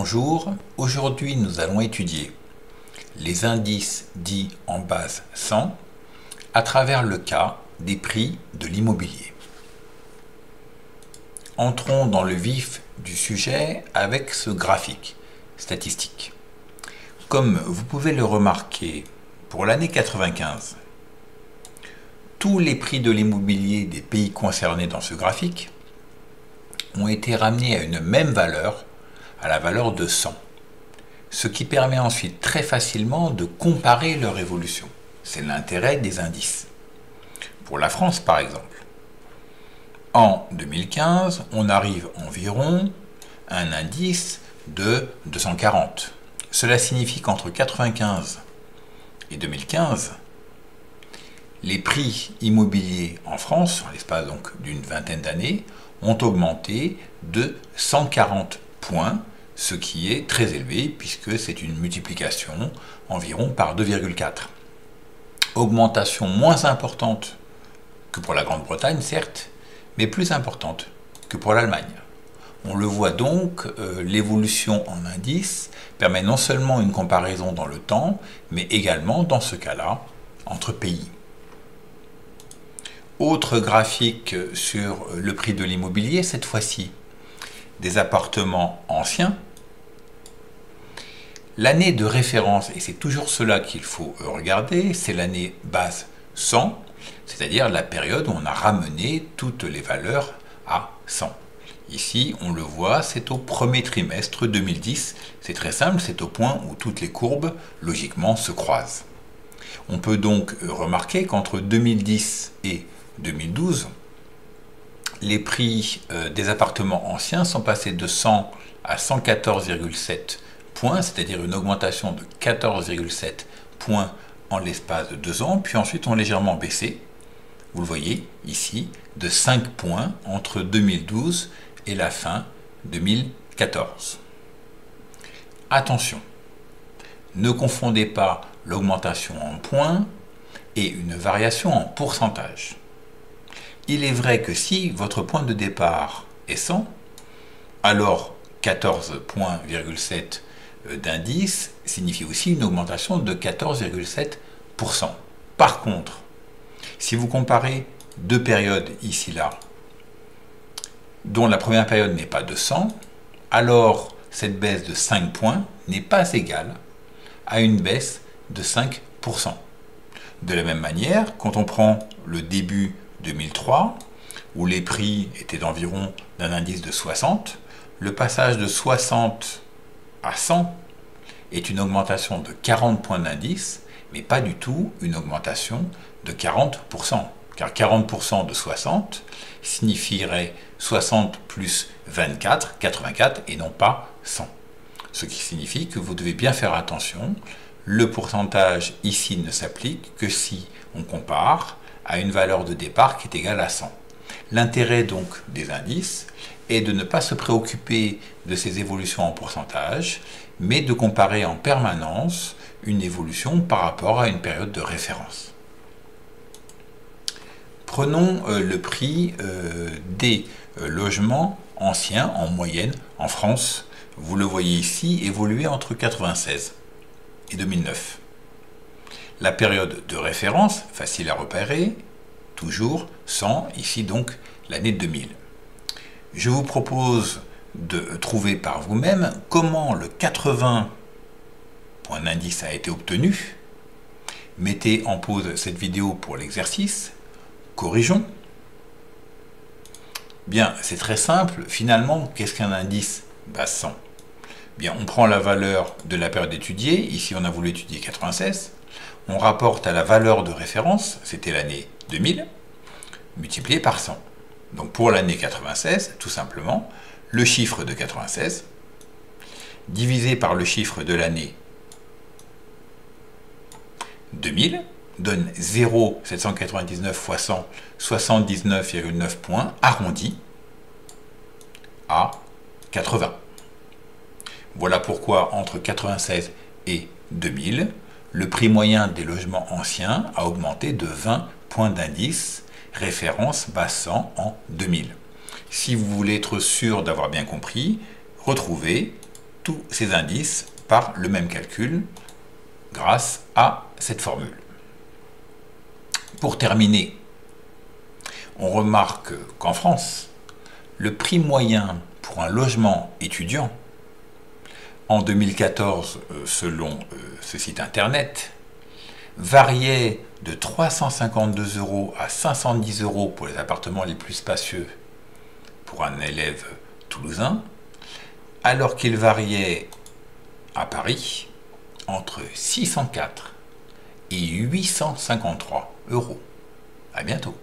Bonjour, aujourd'hui nous allons étudier les indices dits en base 100 à travers le cas des prix de l'immobilier. Entrons dans le vif du sujet avec ce graphique statistique. Comme vous pouvez le remarquer, pour l'année 95, tous les prix de l'immobilier des pays concernés dans ce graphique ont été ramenés à une même valeur, à la valeur de 100. Ce qui permet ensuite très facilement de comparer leur évolution. C'est l'intérêt des indices. Pour la France par exemple, en 2015, on arrive environ à un indice de 240. Cela signifie qu'entre 95 et 2015, les prix immobiliers en France, en l'espace donc d'une vingtaine d'années, ont augmenté de 140 points, ce qui est très élevé puisque c'est une multiplication environ par 2,4. Augmentation moins importante que pour la Grande-Bretagne, certes, mais plus importante que pour l'Allemagne. On le voit donc, l'évolution en indice permet non seulement une comparaison dans le temps, mais également, dans ce cas-là, entre pays. Autre graphique sur le prix de l'immobilier, cette fois-ci des appartements anciens. L'année de référence, et c'est toujours cela qu'il faut regarder, c'est l'année base 100, c'est-à-dire la période où on a ramené toutes les valeurs à 100. Ici, on le voit, c'est au premier trimestre 2010. C'est très simple, c'est au point où toutes les courbes, logiquement, se croisent. On peut donc remarquer qu'entre 2010 et 2012, les prix des appartements anciens sont passés de 100 à 114,7 points, c'est-à-dire une augmentation de 14,7 points en l'espace de 2 ans, puis ensuite ont légèrement baissé, vous le voyez ici, de 5 points entre 2012 et la fin 2014. Attention, ne confondez pas l'augmentation en points et une variation en pourcentage. Il est vrai que si votre point de départ est 100, alors 14,7 points d'indice signifie aussi une augmentation de 14,7%. Par contre, si vous comparez deux périodes ici-là, dont la première période n'est pas de 100, alors cette baisse de 5 points n'est pas égale à une baisse de 5%. De la même manière, quand on prend le début 2003, où les prix étaient d'environ d'un indice de 60, le passage de 60 à 100 est une augmentation de 40 points d'indice, mais pas du tout une augmentation de 40%. Car 40% de 60 signifierait 60 plus 24, 84, et non pas 100. Ce qui signifie que vous devez bien faire attention. Le pourcentage ici ne s'applique que si on compare à une valeur de départ qui est égale à 100. L'intérêt donc des indices est de ne pas se préoccuper de ces évolutions en pourcentage, mais de comparer en permanence une évolution par rapport à une période de référence. Prenons le prix des logements anciens en moyenne en France. Vous le voyez ici évoluer entre 1996 et 2009. La période de référence, facile à repérer, toujours 100, ici donc l'année 2000. Je vous propose de trouver par vous-même comment le 80 point d'indice a été obtenu. Mettez en pause cette vidéo pour l'exercice. Corrigeons. Bien, c'est très simple. Finalement, qu'est-ce qu'un indice base 100? Bien, on prend la valeur de la période étudiée. Ici, on a voulu étudier 96. On rapporte à la valeur de référence, c'était l'année 2000, multiplié par 100. Donc pour l'année 96, tout simplement, le chiffre de 96 divisé par le chiffre de l'année 2000 donne 0,799 fois 100, 79,9 points, arrondi à 80. Voilà pourquoi entre 96 et 2000, le prix moyen des logements anciens a augmenté de 20 points d'indice, référence base 100 en 2000. Si vous voulez être sûr d'avoir bien compris, retrouvez tous ces indices par le même calcul grâce à cette formule. Pour terminer, on remarque qu'en France, le prix moyen pour un logement étudiant en 2014, selon ce site internet, variait de 352 € à 510 € pour les appartements les plus spacieux pour un élève toulousain, alors qu'il variait à Paris entre 604 et 853 €. À bientôt.